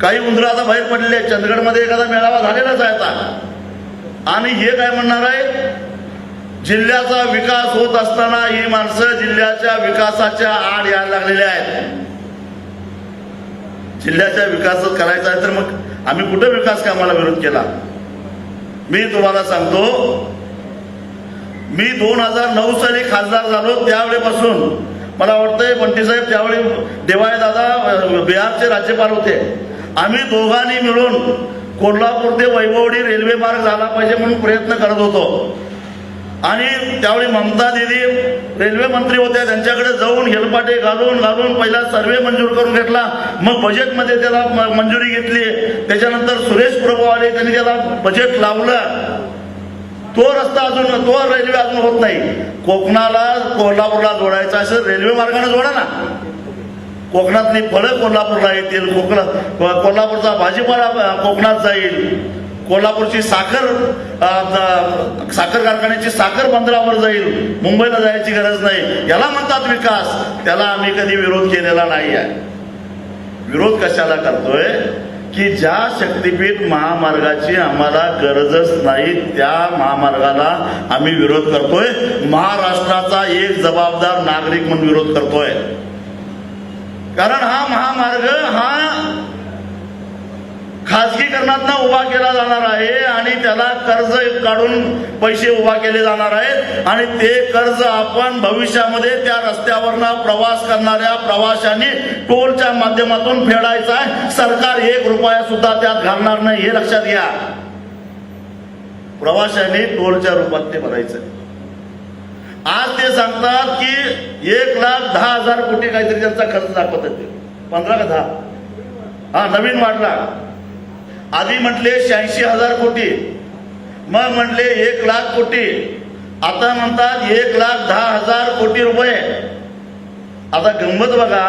काही उंदरं आता बाहेर पडलेले आहेत. चंदगडमध्ये एखादा मेळावा झालेलाच आहे आता. आणि हे काय म्हणणार आहे, जिल्ह्याचा विकास होत असताना ही माणसं जिल्ह्याच्या विकासाच्या आड यायला लागलेले आहेत. जिल्ह्याचा विकास करायचा आहे तर मग आम्ही कुठे विकास कामाला विरोध केला? मी तुम्हाला सांगतो, मी 2009 साली खासदार झालो त्यावेळेपासून मला वाटतंय बंटी साहेब त्यावेळी देवाळे दादा बिहारचे राज्यपाल होते. आम्ही दोघांनी मिळून कोल्हापूर ते वैभववाडी रेल्वे मार्ग झाला पाहिजे म्हणून प्रयत्न करत होतो. आणि त्यावेळी ममता दिदी रेल्वे मंत्री होत्या, त्यांच्याकडे जाऊन हेलपाटे घालून पहिला सर्वे मंजूर करून घेतला. मग बजेटमध्ये त्याला मंजुरी घेतली. त्याच्यानंतर सुरेश प्रभू आले, त्यांनी त्याला बजेट लावलं. तो रस्ता अजून, तो रेल्वे अजून होत नाही. कोकणाला कोल्हापूरला जोडायचा असेल रेल्वे मार्गाने जोडा ना. कोकणातली फळं कोल्हापूरला येतील, कोल्हापूरचा भाजीपाला कोकणात जाईल, कोल्हापूरची साखर कारखान्याची साखर बंदरावर जाईल, मुंबईला जायची गरज नाही. याला म्हणतात विकास. त्याला आम्ही कधी विरोध केलेला नाही आहे. विरोध कशाला करतोय की ज्या शक्तीपीठ महामार्गाची आम्हाला गरजच नाही त्या महामार्गाला आम्ही विरोध करतोय. महाराष्ट्राचा एक जबाबदार नागरिक म्हणून विरोध करतोय. कारण हा महामार्ग हा खाजगीकरणातनं उभा केला जाणार आहे आणि त्याला कर्ज काढून पैसे उभा केले जाणार आहेत. आणि ते कर्ज आपण भविष्यामध्ये त्या रस्त्यावरनं प्रवास करणाऱ्या प्रवाशांनी टोलच्या माध्यमातून फेडायचा आहे. सरकार 1 रुपया सुद्धा त्यात घालणार नाही, हे लक्षात घ्या. प्रवाशांनी टोलच्या रूपात ते भरायचं. आज ते सांगतात की 1,10,000 कोटी काहीतरी त्यांचा खर्च दाखवत आहे. 15 का 10 हा नवीन वाढला. आधी म्हटले 86,000 कोटी, मग म्हटले 1,00,000 कोटी, आता म्हणतात 1,10,000 कोटी रुपये. आता गंमत बघा,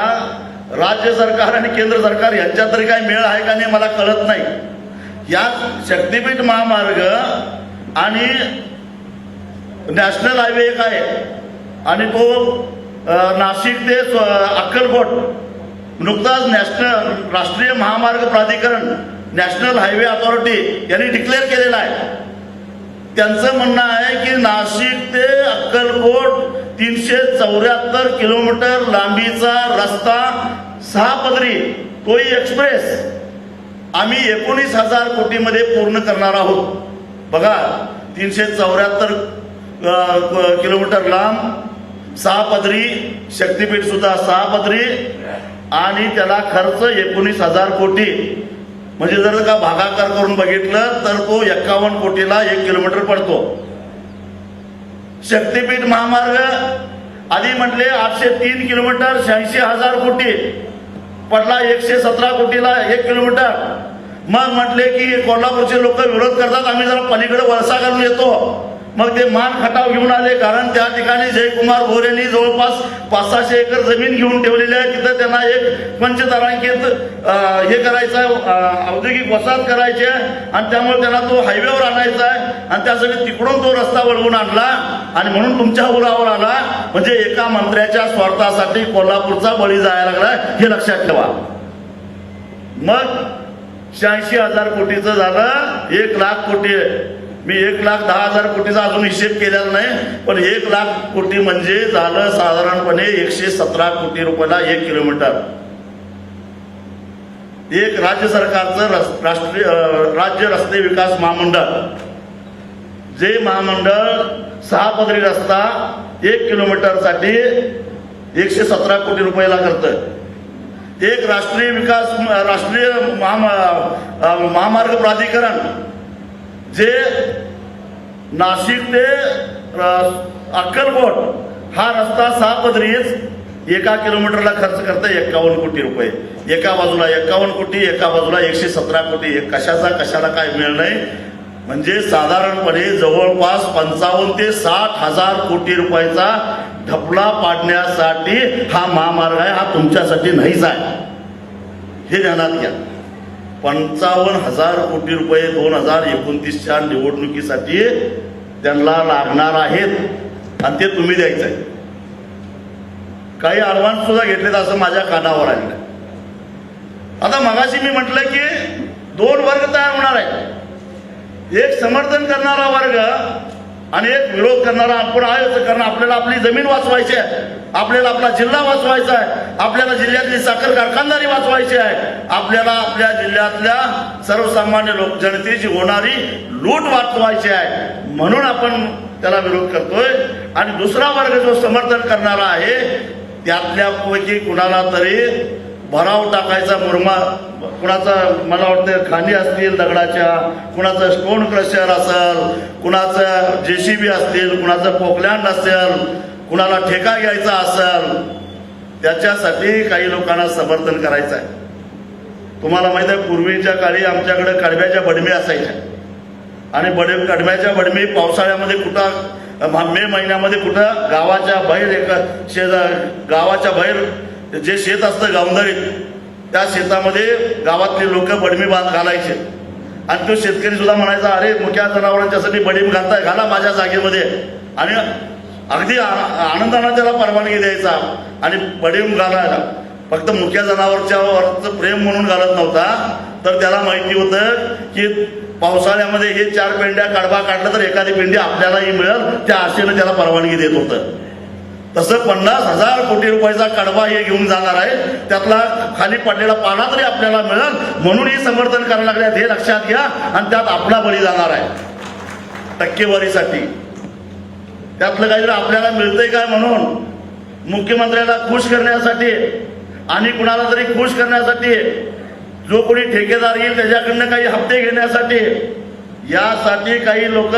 राज्य सरकार आणि केंद्र सरकार यांच्यात तरी काय मेळ आहे का नाही मला कळत नाही. यात शक्तीपीठ महामार्ग आणि नॅशनल हायवे एक आहे आणि तो नाशिक ते अक्कलकोट नुकताच राष्ट्रीय महामार्ग प्राधिकरण नॅशनल हायवे अथॉरिटी यांनी डिक्लेअर केलेला आहे. त्यांचं म्हणणं आहे की नाशिक ते अक्कलकोट 374 किलोमीटर लांबीचा रस्ता 6 पदरी, तोही एक्सप्रेस, आम्ही 19,000 कोटीमध्ये पूर्ण करणार आहोत. बघा, 374 किलोमीटर लांब, 6 पदरी, शक्तीपीठ सुद्धा 6 पदरी आणि त्याला खर्च 19,000 कोटी. म्हणजे जर का भागाकार करून बघितलं तर तो 51 कोटीला 1 किलोमीटर पडतो. शक्तीपीठ महामार्ग आधी म्हटले 803 किलोमीटर 86,000 कोटी, पडला 117 कोटीला 1 किलोमीटर. मग म्हटले की कोल्हापूरचे लोक विरोध करतात, आम्ही जरा पलीकडे वळसा घालून येतो. मग ते मान खटाव घेऊन आले, कारण त्या ठिकाणी जयकुमार भोरेंनी जवळपास 500-600 एकर जमीन घेऊन ठेवलेली आहे. तिथं त्यांना एक पंचतारांकित हे करायचं, औद्योगिक वसाहत करायची आहे आणि त्यामुळे त्यांना तो हायवेवर आणायचा आहे आणि त्यासाठी तिकडून तो रस्ता वळवून आणला आणि म्हणून तुमच्या उरावर आला. म्हणजे एका मंत्र्याच्या स्वार्थासाठी कोल्हापूरचा बळी जायला लागला, हे लक्षात ठेवा. मग 86,000 कोटीचं झालं 1,00,000 कोटी. मी 1,10,000 कोटीचा अजून हिशेब केलेला नाही, पण 1,00,000 कोटी म्हणजे झालं साधारणपणे 117 कोटी रुपयाला 1 किलोमीटर. एक राज्य सरकारचं राज्य रस्ते विकास महामंडळ, जे महामंडळ 6 पदरी रस्ता 1 किलोमीटरसाठी 117 कोटी रुपयाला करतं. एक राष्ट्रीय महामार्ग प्राधिकरण जे नाशिक ते अक्कलकोट हा रस्ता 6 पदरीच 1 किलोमीटरला खर्च करतं 51 कोटी रुपये. एका बाजूला 51 कोटी, एका बाजूला 117 कोटी. कशाला काय मिळ नाही. म्हणजे साधारणपणे जवळपास 55,000 ते 60,000 कोटी रुपयाचा ढपला पाडण्यासाठी हा महामार्ग आहे. हा तुमच्यासाठी नाहीच आहे, हे ध्यानात घ्या. 55,000 कोटी रुपये 2029च्या निवडणुकीसाठी त्यांना लागणार आहेत आणि ते तुम्ही द्यायचं आहे. काही ॲडव्हान्स सुद्धा घेतलेत असं माझ्या कानावर आलेलं. आता मगाशी मी म्हटलं की दोन वर्ग तयार होणार आहे, एक समर्थन करणारा वर्ग आणि एक विरोध करणारा. आपण आहे कारण आपल्याला आपली जमीन वाचवायची आहे, आपल्याला आपला जिल्हा वाचवायचा आहे, आपल्याला जिल्ह्यातली साखर कारखानदारी वाचवायची आहे, आपल्याला आपल्या जिल्ह्यातल्या सर्वसामान्य लोक जनतेची होणारी लूट वाचवायची आहे, म्हणून आपण त्याला विरोध करतोय. आणि दुसरा वर्ग जो समर्थन करणारा आहे त्यातल्यापैकी कुणाला तरी भराव टाकायचा मुरमा, कुणाचा मला वाटतं खाणी असतील दगडाच्या, कुणाचं स्टोन क्रशर असेल, कुणाचं JCB असतील, कुणाचं पोकलँड असेल, कुणाला ठेका घ्यायचा असेल, त्याच्यासाठी काही लोकांना समर्थन करायचं आहे. तुम्हाला माहिती आहे पूर्वीच्या काळी आमच्याकडे कडब्याच्या बडमी असायच्या आणि कडब्याच्या बडमी पावसाळ्यामध्ये कुठं मे महिन्यामध्ये कुठं गावाच्या बाहेर गावाच्या बाहेर जे शेत असतं गावंदरीत त्या शेतामध्ये गावातले लोक बडमी घालायचे आणि तो शेतकरी सुद्धा म्हणायचा अरे मुक्या जनावरांच्यासाठी बडीम घालताय, घाला माझ्या जागेमध्ये. आणि अगदी आनंदाने त्याला परवानगी द्यायचा आणि बडीम घालायला. फक्त मुक्या जनावरच्यावरचं प्रेम म्हणून घालत नव्हता, तर त्याला माहिती होतं की पावसाळ्यामध्ये हे 4 पेंड्या कडबा काढलं तर एखादी पेंडी आपल्यालाही मिळेल, त्या आशेने त्याला परवानगी देत होतं. तसं 50,000 कोटी रुपयाचा कडबा हे घेऊन जाणार आहे, त्यातला खाली पडलेला पाला तरी आपल्याला मिळेल म्हणून हे समर्थन करायला लागल्यात हे लक्षात घ्या. आणि त्यात आपला बळी जाणार आहे टक्केवारीसाठी. त्यातलं काहीतरी आपल्याला मिळतंय काय म्हणून मुख्यमंत्र्याला खुश करण्यासाठी आणि कुणाला तरी खुश करण्यासाठी, जो कोणी ठेकेदार येईल त्याच्याकडनं काही हप्ते घेण्यासाठी, यासाठी काही लोक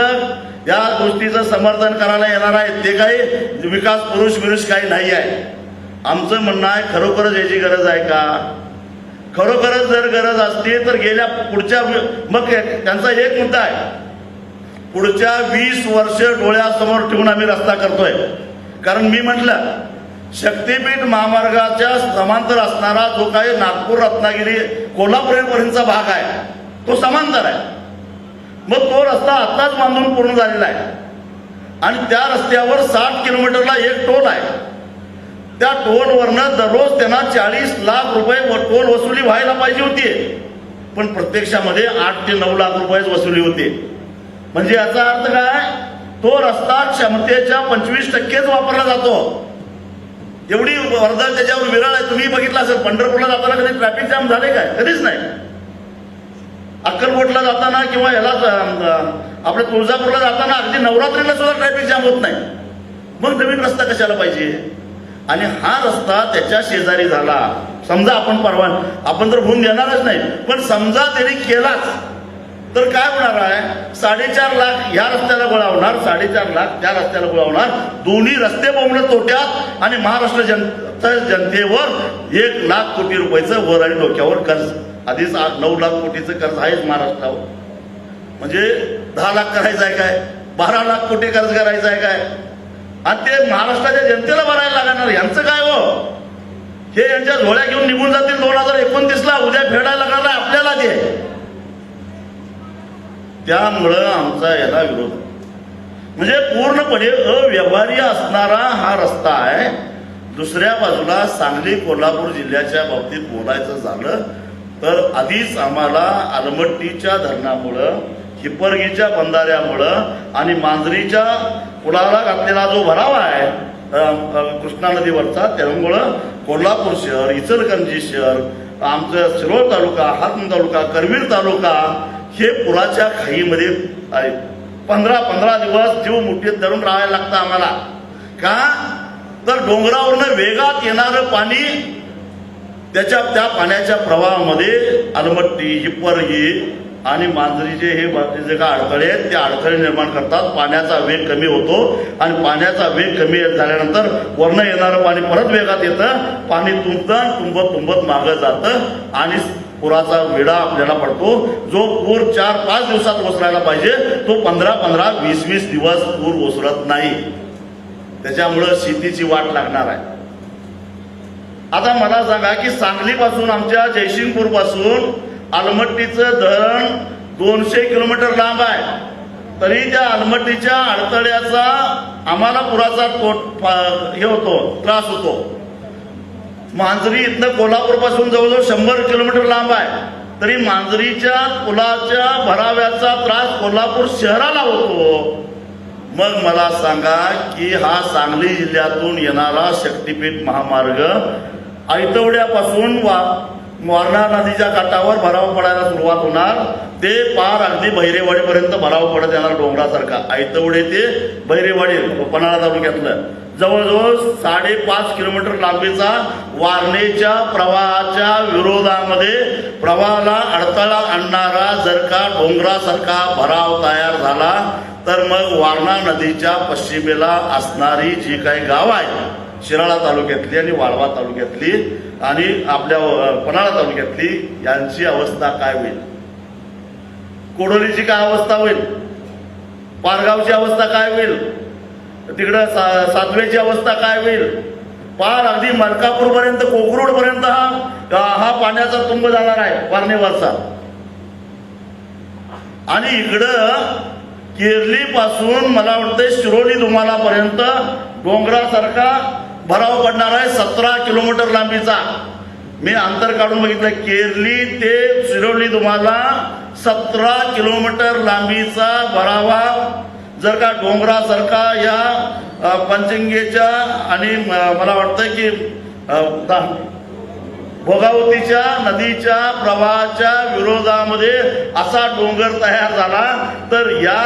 या गोष्टीचं समर्थन करायला येणार आहेत. ते काही विकास पुरुष काही नाही आहे. आमचं म्हणणं आहे खरोखरच याची गरज आहे का? खरोखरच जर गरज असती तर गेल्या पुढच्या मग त्यांचा एक मुद्दा आहे, पुढच्या 20 वर्ष डोळ्यासमोर ठेवून आम्ही रस्ता करतोय. कारण मी म्हटलं शक्तीपीठ महामार्गाच्या समांतर असणारा जो काही नागपूर रत्नागिरी कोल्हापूरपर्यंतचा भाग आहे तो समांतर आहे. मग तो रस्ता आताच बांधून पूर्ण झालेला आहे आणि त्या रस्त्यावर 60 किलोमीटरला एक टोल आहे. त्या टोलवरनं दररोज त्यांना 40 लाख रुपये टोल वसुली व्हायला पाहिजे होती, पण प्रत्यक्षामध्ये 8 ते 9 लाख रुपये वसुली होती. म्हणजे याचा अर्थ काय, तो रस्ता क्षमतेच्या 25% वापरला जातो. एवढी वर्धा त्याच्यावर विरळ आहे. तुम्ही बघितलं असेल पंढरपूरला जाताना कधी ट्रॅफिक जाम झाले काय? कधीच नाही. अक्कलकोटला जाताना किंवा याला आपल्या तुळजापूरला जाताना अगदी नवरात्रीला सुद्धा ट्रॅफिक जाम होत नाही. मग नवीन रस्ता कशाला पाहिजे? आणि हा रस्ता त्याच्या शेजारी झाला, समजा आपण तर होऊन देणारच नाही, पण समजा त्यांनी केलाच तर काय होणार आहे, 4.5 लाख ह्या रस्त्याला गोळा होणार, 4.5 लाख त्या रस्त्याला गोळा होणार. दोन्ही रस्ते बोंबले तोट्यात आणि महाराष्ट्र जनतेवर 1 लाख कोटी रुपयाचं वर आणि डोक्यावर कर्ज. आधीच 9 लाख कोटीचं कर्ज आहेच महाराष्ट्रावर. म्हणजे 10 लाख करायचं आहे काय, 12 लाख कोटी कर्ज करायचं आहे काय, आणि ते महाराष्ट्राच्या जनतेला भरायला लागणार. यांचं काय हो, हे यांच्या झोळ्या घेऊन निघून जातील 2029ला, उद्या फेडायला लागणार आहे आपल्याला ते. त्यामुळं आमचा याला विरोध, म्हणजे पूर्णपणे अव्यवहार्य असणारा हा रस्ता आहे. दुसऱ्या बाजूला सांगली कोल्हापूर जिल्ह्याच्या बाबतीत बोलायचं झालं तर आधीच आम्हाला आलमट्टीच्या धरणामुळं, हिप्परगीच्या बंधाऱ्यामुळं आणि मांजरीच्या पुलाला घातलेला जो भराव आहे कृष्णा नदीवरचा, त्यामुळं कोल्हापूर शहर, इचलकरंजी शहर, आमचं शिरोळ तालुका, हातकणंगले तालुका, करवीर तालुका हे पुराच्या खाईमध्ये आहे. 15 दिवस जीव मुठीत धरून राहायला लागतं आम्हाला. का तर डोंगरावरनं वेगात येणारं पाणी, त्या पाण्याच्या प्रवाहामध्ये आलमट्टी, हिप्परगी आणि मांजरीचे हे जे काय अडथळे आहेत ते अडथळे निर्माण करतात. पाण्याचा वेग कमी होतो आणि पाण्याचा वेग कमी झाल्यानंतर वरनं येणारं पाणी परत वेगात येतं, पाणी तुंबत मागं जातं आणि पुराचा वेढा आपल्याला पडतो. जो पूर 4-5 दिवसात ओसरायला पाहिजे तो 15, 20 दिवस पूर ओसरत नाही. त्याच्यामुळं शेतीची वाट लागणार आहे. आता मला सांगा की सांगलीपासून, आमच्या जयसिंगपूर पासून आलमट्टीचं धरण 200 किलोमीटर लांब आहे, तरी त्या आलमट्टीच्या अडथळ्याचा आम्हाला पुराचा हे होतो, त्रास होतो. मांजरी इथनं कोल्हापूरपासून जवळजवळ 100 किलोमीटर लांब आहे, तरी मांजरीच्या पुलाच्या भराव्याचा त्रास कोल्हापूर शहराला होतो. मग मला सांगा की हा सांगली जिल्ह्यातून येणारा शक्तीपीठ महामार्ग ऐतवड्यापासून वारणा नदीच्या काठावर भराव पडायला सुरुवात होणार, ते पार अगदी बहिरेवाडीपर्यंत भराव पडत येणार डोंगरासारखा. ऐतवडे ते बहिरेवाडी पन्हाळा तालुक्यातलं जवळजवळ 5.5 किलोमीटर लांबीचा वारणेच्या प्रवाहाच्या विरोधामध्ये प्रवाहाला अडथळा आणणारा जर का डोंगरासारखा भराव तयार झाला तर मग वारणा नदीच्या पश्चिमेला असणारी जी काही गावं आहेत शिराळा तालुक्यातली आणि वाळवा तालुक्यातली आणि आपल्या पन्हाळा तालुक्यातली यांची अवस्था काय होईल? कोडोलीची काय अवस्था होईल? पारगावची अवस्था काय होईल? तिकडं सातवेची अवस्था काय होईल? पार अगदी मलकापूर पर्यंत कोकरूड पर्यंत हा पाण्याचा तुंब जाणार आहे वारणेवरचा. आणि इकडं केरली पासून मला वाटतं शिरोली दुमालापर्यंत डोंगरासारखा भराव पडणार आहे 17 किलोमीटर लांबीचा. मी अंतर काढून बघितलं, केरली ते शिरोली दुमाला 17 किलोमीटर लांबीचा भरावा जर का डोंगरासारखा या पंचंगेच्या आणि मला वाटतं की भोगावतीच्या नदीच्या प्रवाहाच्या विरोधामध्ये असा डोंगर तयार झाला तर या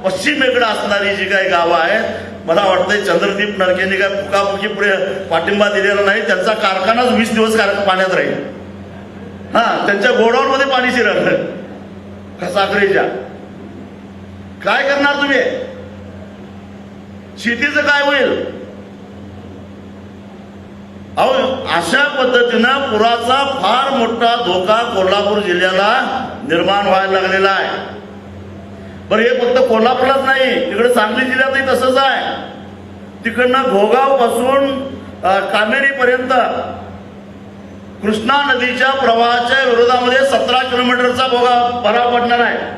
पश्चिमेकडे असणारी जी काही गावं आहेत, मला वाटतंय चंद्रदीप नरकेंनी काय फुकाफुकी पुढे पाठिंबा दिलेला नाही. त्यांचा कारखानाच 20 दिवस पाण्यात राहील. त्यांच्या गोडाऊन मध्ये पाणी शिरलं साखरेच्या. काय करणार तुम्ही? शेतीचं काय होईल? अहो, अशा पद्धतीनं पुराचा फार मोठा धोका कोल्हापूर जिल्ह्याला निर्माण व्हायला लागलेला आहे. बरं, हे फक्त कोल्हापूरलाच नाही, तिकडे सांगली जिल्ह्यातही तसंच आहे. तिकडनं घोगाव पासून कामेरीपर्यंत कृष्णा नदीच्या प्रवाहाच्या विरोधामध्ये 17 किलोमीटरचा भराव पडणार आहे.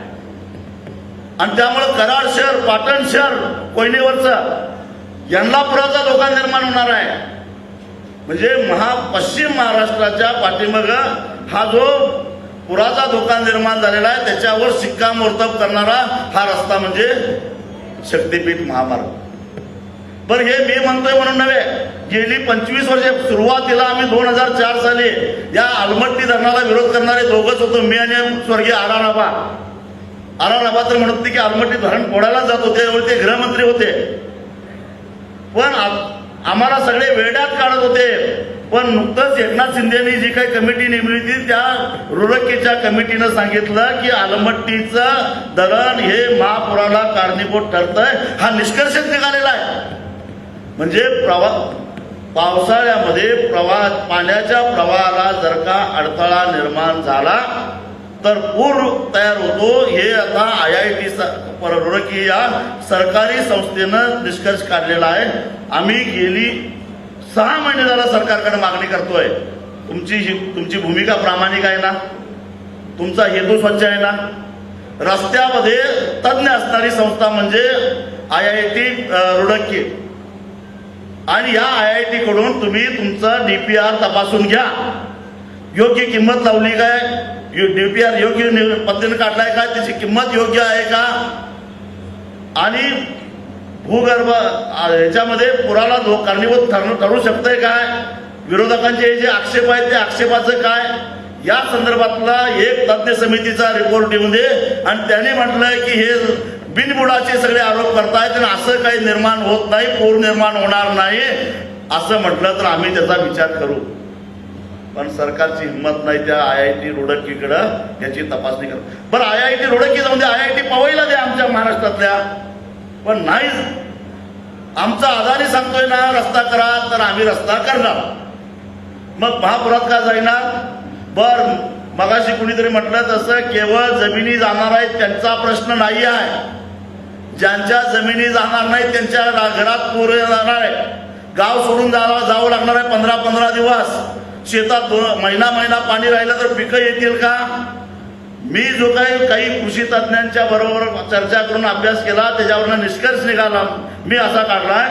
आणि त्यामुळे कराड शहर, पाटण शहर, कोयनेवरचं यांना पुराचा धोका निर्माण होणार आहे. म्हणजे पश्चिम महाराष्ट्राच्या पाठीमाग हा जो पुराचा धोका निर्माण झालेला आहे त्याच्यावर शिक्कामोर्तब करणारा हा रस्ता म्हणजे शक्तीपीठ महामार्ग. बरं, हे मी म्हणतोय म्हणून नव्हे, गेली 25 वर्षे सुरुवातीला आम्ही 2004 साली या आलमट्टी धरणाला विरोध करणारे दोघंच होतो, मी आणि स्वर्गीय आरानाबा. आरानाबा तर म्हणत होते की आलमट्टी धरण फोडायला जात होते, ते गृहमंत्री होते. पण आम्हाला सगळे वेड्यात काढत होते. पण नुकतंच एकनाथ शिंदेनी जी काही कमिटी नेमली होती त्या रुरकेच्या कमिटीनं सांगितलं की आलमट्टीचं धरण हे महापुराला कारणीभूत ठरतंय. हा निष्कर्षच निघालेला आहे. म्हणजे पावसाळ्यामध्ये पाण्याच्या प्रवाहाला जर का अडथळा निर्माण झाला तर पूर तयार होतो. हे आता IIT रुरकी या सरकारी संस्थेनं निष्कर्ष काढलेला आहे. आम्ही गेली 6 महिने झाला सरकारकडे मागणी करतोय. तुमची भूमिका प्रामाणिक आहे ना? तुमचा हेतू स्वच्छ आहे ना? रस्त्यामध्ये तज्ञ असणारी संस्था म्हणजे IIT रुडकी आणि या IIT कडून तुम्ही तुमचा DPR तपासून घ्या. योग्य किंमत लावली काय? DPR योग्य पद्धतीने काढलाय का? त्याची किंमत योग्य आहे का? आणि भूगर्भ याच्यामध्ये पुराला कारणीभूत ठरू शकतंय काय? विरोधकांचे जे आक्षेप आहेत ते आक्षेपाचं काय? या संदर्भातला एक तज्ञ समितीचा रिपोर्ट येऊन दे. आणि त्याने म्हटलंय की हे बिनबुडाचे सगळे आरोप करतायत आणि असं काही निर्माण होत नाही, पूर निर्माण होणार नाही असं म्हटलं तर आम्ही त्याचा विचार करू. पण सरकारची हिंमत नाही त्या IIT रुडकीकडं याची तपासणी करा. बरं, IIT रुडकी जाऊन द्या, IIT पवईला द्या आमच्या महाराष्ट्रातल्या. पण नाही, आमचा आधारी सांगतोय ना रस्ता करा तर आम्ही रस्ता करणार. मग महापुरात का जाईना? बर, मगाशी कुणीतरी म्हटलं तसं केवळ जमिनी जाणार आहेत त्यांचा प्रश्न नाही आहे. ज्यांच्या जमिनी जाणार नाही त्यांच्या घरात पूर येणार आहे. गाव सोडून जावं लागणार आहे 15-15 दिवस. शेतात महिना पाणी राहिलं तर पिकं येतील का? मी जो काही कृषी तज्ञांच्या बरोबर चर्चा करून अभ्यास केला त्याच्यावर निष्कर्ष निघाला मी असा काढलाय,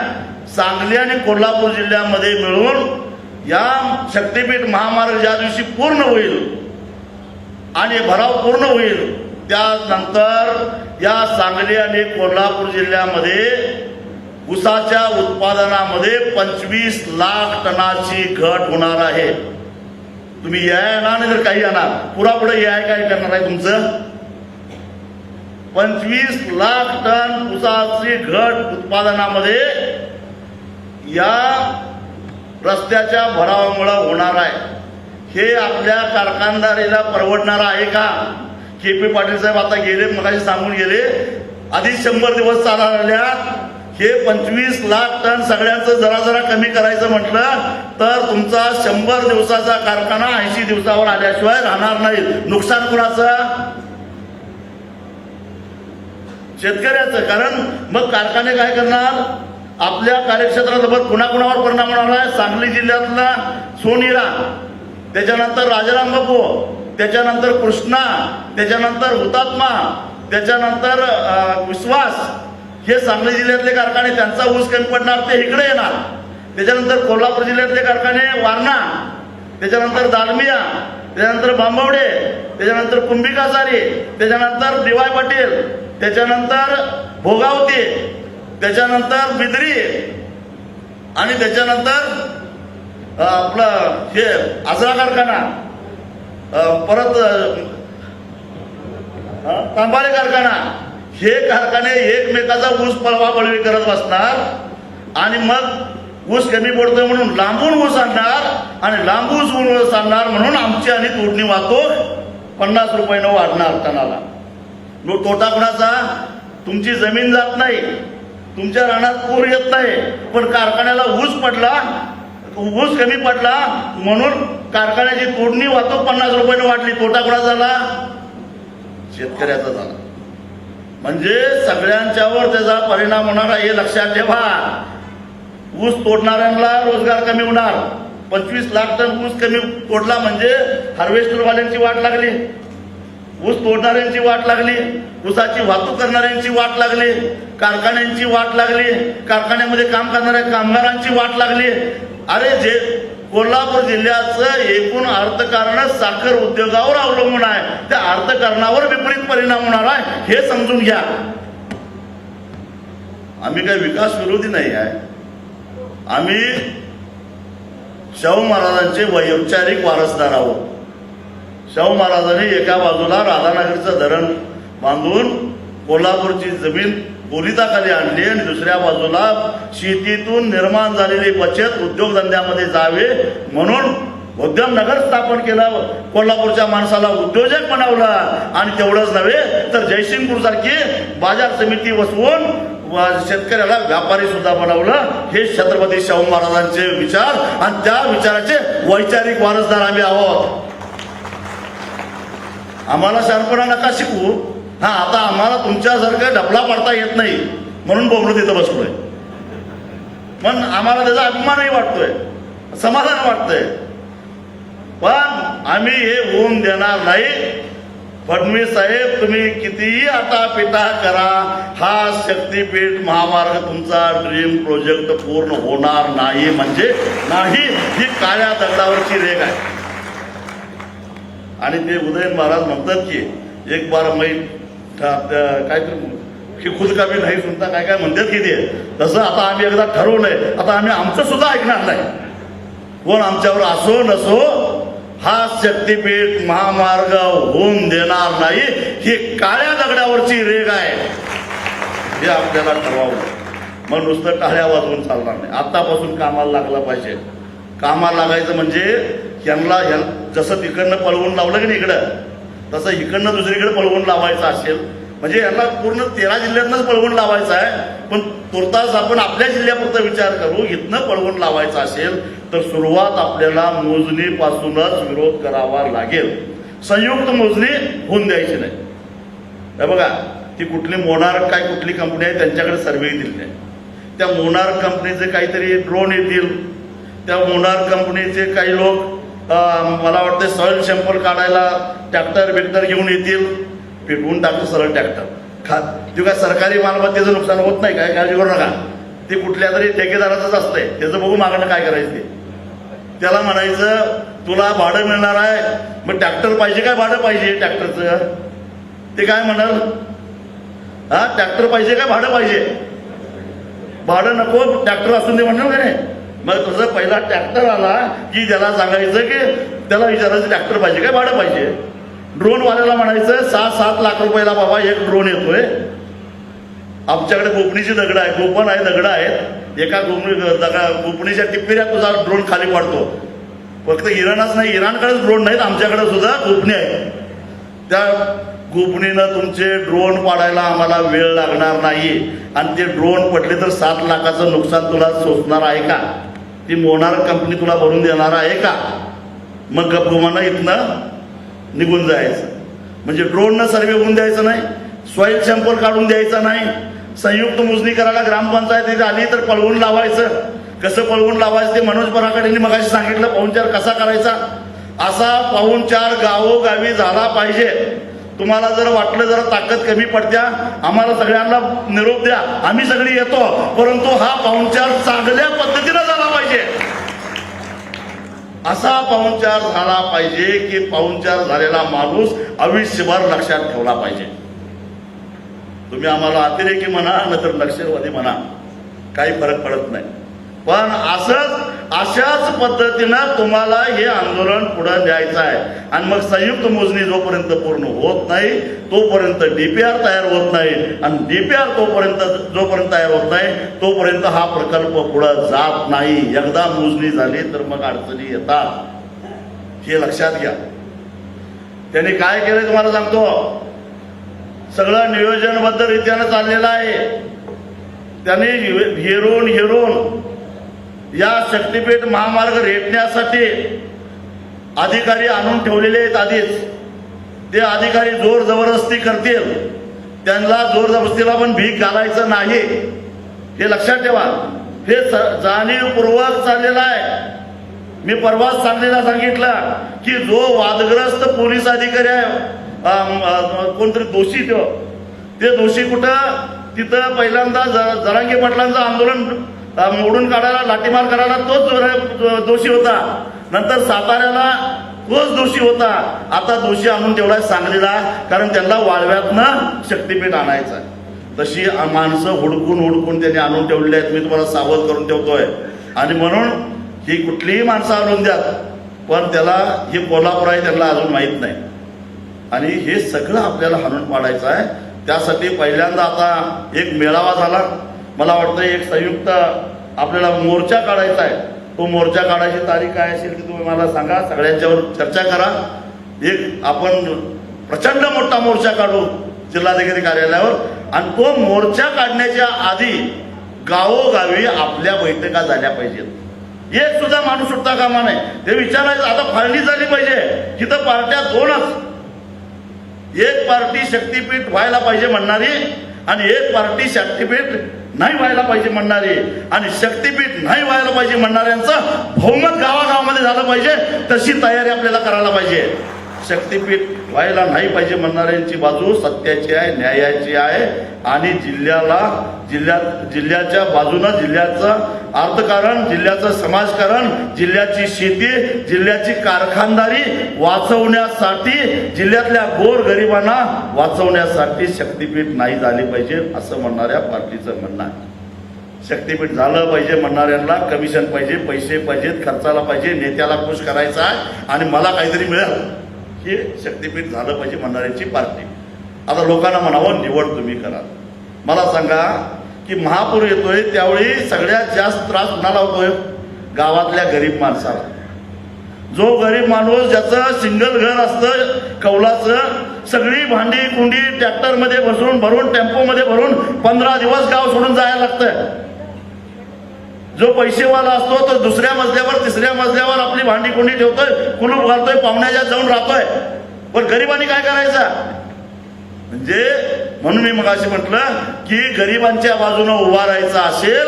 सांगली आणि कोल्हापूर जिल्ह्यामध्ये मिळून या शक्तीपीठ महामार्ग ज्या दिवशी पूर्ण होईल आणि भराव पूर्ण होईल त्यानंतर या सांगली आणि कोल्हापूर जिल्ह्यामध्ये ऊसाच्या उत्पादनामध्ये 25 लाख टनाची घट होणार आहे. तुम्ही याय ना नाही तर काही येणार पुरा पुढे याय काय करणार आहे तुमचं 25 लाख टन ऊसाची घट उत्पादनामध्ये या रस्त्याच्या भरावामुळे होणार आहे. हे आपल्या कारखानदारीला परवडणार आहे का? के.पी. पाटील साहेब आता गेले मगाशी सांगून गेले आधी 100 दिवस चालल्या हे 25 लाख टन सगळ्यांचं जरा जरा कमी करायचं म्हटलं तर तुमचा 100 दिवसाचा कारखाना 80 दिवसावर आल्याशिवाय राहणार नाही. नुकसान कुणाचं? शेतकऱ्याचं. कारण मग कारखाने काय करणार? आपल्या कार्यक्षेत्रासोबत कुणाकुणावर परिणाम होणार आहे? सांगली जिल्ह्यातला सोनीरा, त्याच्यानंतर राजाराम बापू, त्याच्यानंतर कृष्णा, त्याच्यानंतर हुतात्मा, त्याच्यानंतर विश्वास, हे सांगली जिल्ह्यातले कारखाने त्यांचा ऊस कमी पडणार ते इकडे येणार. त्याच्यानंतर कोल्हापूर जिल्ह्यातले कारखाने वारणा, त्याच्यानंतर दालमिया, त्याच्यानंतर बांबवडे, त्याच्यानंतर कुंभिकासारी, त्याच्यानंतर डी.वाय. पाटील, त्याच्यानंतर भोगावती, त्याच्यानंतर बिद्री आणि त्याच्यानंतर आपलं हे आजरा कारखाना, परत तांबाळे कारखाना, हे कारखाने एकमेकाचा ऊस पळवापळवी करत बसणार आणि मग ऊस कमी पडतोय म्हणून लांबून ऊस आणणार आणि लांबून ऊस आणणार म्हणून आमची आणि तोडणी वाहतूक 50 रुपयानं वाढणार टनाला. तोटा कुणाचा? तुमची जमीन जात नाही, तुमच्या रानात पूर येत नाही, पण कारखान्याला ऊस पडला, ऊस कमी पडला म्हणून कारखान्याची तोडणी वाहतूक 50 रुपयानं वाढली. तोटा कुणाचा झाला? शेतकऱ्याचा झाला. म्हणजे सगळ्यांच्यावर त्याचा परिणाम होणार आहे हे लक्षात ठेवा. ऊस तोडणाऱ्यांना रोजगार कमी होणार. 25 लाख टन ऊस कमी तोडला म्हणजे हार्वेस्टरवाल्यांची वाट लागली, ऊस तोडणाऱ्यांची वाट लागली, ऊसाची वाहतूक करणाऱ्यांची वाट लागली, कारखान्यांची वाट लागली, कारखान्यामध्ये काम करणाऱ्या कामगारांची वाट लागली. अरे जे कोल्हापूर जिल्ह्याचं एकूण अर्थकारण साखर उद्योगावर अवलंबून आहे, त्या अर्थकारणावर विपरीत परिणाम होणार आहे हे समजून घ्या. आम्ही काही विकास विरोधी नाही आहे. आम्ही शाहू महाराजांचे वैचारिक वारसदार आहोत. शाहू महाराजांनी एका बाजूला राधानगरीचं धरण बांधून कोल्हापूरची जमीन पोलिसाखाली आणली आणि दुसऱ्या बाजूला शेतीतून निर्माण झालेली बचत उद्योगधंद्यामध्ये जावे म्हणून उद्यमनगर स्थापन केलं. कोल्हापूरच्या माणसाला उद्योजक बनवलं आणि तेवढंच नव्हे तर जयसिंगपूर सारखी बाजार समिती बसवून शेतकऱ्याला व्यापारी सुद्धा बनवलं. हे छत्रपती शाहू महाराजांचे विचार आणि त्या विचाराचे वैचारिक वारसदार आम्ही आहोत. आम्हाला शहाणपणा नका शिकू. आता आम्हाला तुमच्यासारखं डबला पडता येत नाही म्हणून बोबडं तिथं बसलोय, पण आम्हाला त्याचा अभिमानही वाटतोय, समाधान वाटतंय. पण आम्ही हे होऊन देणार नाही. फडणवीस साहेब तुम्ही कितीही आटापिटा करा, हा शक्तीपीठ महामार्ग तुमचा ड्रीम प्रोजेक्ट पूर्ण होणार नाही म्हणजे नाही. ही काळ्या दगडावरची रेग आहे. आणि ते उदयन महाराज म्हणतात की एक बार मै काय की खुद का भी नाही सुनता काय काय म्हणतात की ते तसं आता आम्ही एकदा ठरवलंय. आता आम्ही आमचं सुद्धा ऐकणार नाही. कोण आमच्यावर असो नसो हा शक्तीपीठ महामार्ग होऊन देणार नाही. ही काळ्या दगडावरची रेग आहे हे आपल्याला ठरवावं. मग नुसतं टाळ्या वाजवून चालणार नाही. आतापासून कामाला लागला पाहिजे. कामाला लागायचं म्हणजे यांना जसं तिकडनं पळवून लावलं की नाही इकडं, तसं इकडनं दुसरीकडे पळवून लावायचं असेल म्हणजे यांना पूर्ण 13 जिल्ह्यातनंच पळवून लावायचं आहे. पण तुर्तास आपण आपल्या जिल्ह्यापुरता विचार करू. इथनं पळवून लावायचं असेल तर सुरुवात आपल्याला मोजणीपासूनच विरोध करावा लागेल. संयुक्त मोजणी होऊन द्यायची नाही. हे बघा ती कुठली मोनार्क काय कुठली कंपनी आहे त्यांच्याकडे सर्व्हे दिली नाही. त्या मोनार्क कंपनीचे काहीतरी ड्रोन येतील, त्या मोनार्क कंपनीचे काही लोक मला वाटतं सॉइल सॅम्पल काढायला ट्रॅक्टर बिक्टर घेऊन येतील, पिटवून टाकतो सरळ ट्रॅक्टर. ते काय सरकारी मालमत्तेचं नुकसान होत नाही, काय काळजी करू नका. ते कुठल्या तरी ठेकेदाराचंच असतंय, त्याचं बघू मागणं काय करायचं ते. त्याला म्हणायचं तुला भाडं मिळणार आहे, मग ट्रॅक्टर पाहिजे काय भाडं पाहिजे ट्रॅक्टरचं? ते काय म्हणाल? हा, ट्रॅक्टर पाहिजे काय भाडं पाहिजे? भाडं नको, ट्रॅक्टर असून ते म्हणणार नाही. मग तुझं पहिला ट्रॅक्टर आला की त्याला सांगायचं की त्याला विचारायचं ट्रॅक्टर पाहिजे काय भाडं पाहिजे. ड्रोनवाल्याला म्हणायचं 6-7 लाख रुपयाला बाबा एक ड्रोन येतोय. आमच्याकडे गोपणीची दगड आहे, गोपन आहे, दगड आहेत. एका गोपणीच्या टिप्पीऱ्यात तुझा ड्रोन खाली पडतो. फक्त इराणच नाही, इराणकडेच ड्रोन नाहीत, आमच्याकडे सुद्धा गोपणी आहे. त्या गोपणीनं तुमचे ड्रोन पाडायला आम्हाला वेळ लागणार नाही. आणि ते ड्रोन पडले तर 7 लाखाचं नुकसान तुला सोसणार आहे का? ती मोनार कंपनी तुला भरून देणार आहे का? मग गपगुमानं इथनं निघून जायचं. म्हणजे ड्रोननं सर्वे होऊन द्यायचं नाही, सॉईल सॅम्पल काढून द्यायचा नाही, संयुक्त मोजणी करायला ग्रामपंचायत आली तर पळवून लावायचं. कसं पळवून लावायचं ते मनोज पराकडे मगाशी सांगितलं. पाहुणचार कसा करायचा, असा पाहुणचार गावोगावी झाला पाहिजे. तुम्हाला जर वाटलं जरा ताकद कमी पडत्या, आम्हाला सगळ्यांना निरोप द्या, आम्ही सगळे येतो, परंतु हा पाहुणचार चांगल्या पद्धतीनं झाला पाहिजे. असा पाहुणचार झाला पाहिजे की पाहुणचार झालेला माणूस आयुष्यभर लक्षात ठेवला पाहिजे. तुम्ही आम्हाला अतिरेकी म्हणा नंतर लक्षवादी म्हणा, काही फरक पडत नाही. पण अशाच पद्धतीनं तुम्हाला हे आंदोलन पुढे न्यायचं आहे. आणि मग संयुक्त मोजणी जोपर्यंत पूर्ण होत नाही तोपर्यंत डीपीआर तयार होत नाही. आणि डीपीआर जोपर्यंत तयार होत नाही तोपर्यंत हा प्रकल्प पुढे जात नाही. एकदा मोजणी झाली तर मग अडचणी येतात, हे लक्षात घ्या. त्यांनी काय केलंय तुम्हाला सांगतो. सगळं नियोजनबद्ध रीत्यानं चाललेलं आहे. त्यांनी हेरून या शक्तीपीठ महामार्ग रेटण्यासाठी अधिकारी आणून ठेवलेले आहेत आधीच. ते अधिकारी जोर जबरदस्ती करतील, त्यांना जोर जबरदस्तीला पण भीक घालायचं नाही, हे लक्षात ठेवा. हे जाणीवपूर्वक चाललेलं आहे. मी परवाच सांगितलं की जो वादग्रस्त पोलीस अधिकारी आहे, कोणतरी दोषी, ते दोषी कुठं, तिथं पहिल्यांदा जरांगे पाटलांचं आंदोलन मोडून काढायला लाठीमार करायला तोच दोषी होता. नंतर साताऱ्याला तोच दोषी होता. आता दोषी आणून ठेवलाय सांगलीला, कारण त्यांना वाळव्यातनं शक्तीपीठ आणायचं आहे. तशी माणसं हुडकून त्यांनी आणून ठेवलेली आहेत. मी तुम्हाला सावध करून ठेवतोय. आणि म्हणून ही कुठलीही माणसं आणून द्यात, पण त्याला हे कोल्हापूर आहे त्यांना अजून माहीत नाही. आणि हे सगळं आपल्याला हाणून पाडायचं आहे. त्यासाठी पहिल्यांदा आता एक मेळावा झाला. मला वाटतं एक संयुक्त आपल्याला मोर्चा काढायचा आहे. तो मोर्चा काढायची तारीख काय असेल ती तुम्ही मला सांगा, सगळ्यांच्यावर चर्चा करा. एक आपण प्रचंड मोठा मोर्चा काढू जिल्हाधिकारी कार्यालयावर. आणि तो मोर्चा काढण्याच्या आधी गावोगावी आपल्या बैठका झाल्या पाहिजेत. एक सुद्धा माणूस सुटता कामा नये. ते विचारायचं आता फाळणी झाली पाहिजे. तिथं पार्ट्या दोनच, एक पार्टी शक्तीपीठ व्हायला पाहिजे म्हणणारी आणि एक पार्टी शक्तीपीठ नाही व्हायला पाहिजे म्हणणारी. आणि शक्तीपीठ नाही व्हायला पाहिजे म्हणणाऱ्यांचं बहुमत गावागावामध्ये झालं पाहिजे. तशी तयारी आपल्याला करायला पाहिजे. शक्तीपीठ व्हायला नाही पाहिजे म्हणणाऱ्यांची बाजू सत्याची आहे, न्यायाची आहे. आणि जिल्ह्याच्या बाजूनं जिल्ह्याचं अर्थकारण, जिल्ह्याचं समाजकारण, जिल्ह्याची शेती, जिल्ह्याची कारखानदारी वाचवण्यासाठी, जिल्ह्यातल्या गोरगरिबांना वाचवण्यासाठी शक्तीपीठ नाही झाली पाहिजे असं म्हणणाऱ्या पार्टीचं म्हणणं आहे. शक्तीपीठ झालं पाहिजे म्हणणाऱ्यांना कमिशन पाहिजे, पैसे पाहिजेत, खर्चाला पाहिजे, नेत्याला खुश करायचा आहे आणि मला काहीतरी मिळेल, हे शक्तीपीठ झालं पाहिजे म्हणणाऱ्यांची पार्टी. आता लोकांना म्हणावं निवड तुम्ही करा. मला सांगा की महापूर येतोय त्यावेळी सगळ्यात जास्त त्रास कुणाला होतोय? गावातल्या गरीब माणसाला. जो गरीब माणूस ज्याचं सिंगल घर असतं कौलाचं, सगळी भांडी कुंडी ट्रॅक्टरमध्ये भरून टेम्पोमध्ये भरून 15 दिवस गाव सोडून जायला लागतं. जो पैसेवाला असतो तो दुसऱ्या मजल्यावर तिसऱ्या मजल्यावर आपली भांडी कुंडी ठेवतोय, कुलूप घालतोय, पाहुण्याच्या जाऊन राहतोय. पण गरिबांनी काय करायचं? म्हणजे म्हणून मी मगाशी म्हटलं की गरिबांच्या बाजूने उभा राहायचं असेल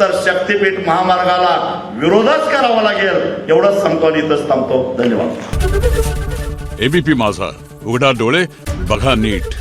तर शक्तीपीठ महामार्गाला विरोधच करावा लागेल. एवढंच सांगतो आणि इथंच थांबतो. धन्यवाद. एबीपी माझा, उघडा डोळे बघा नीट.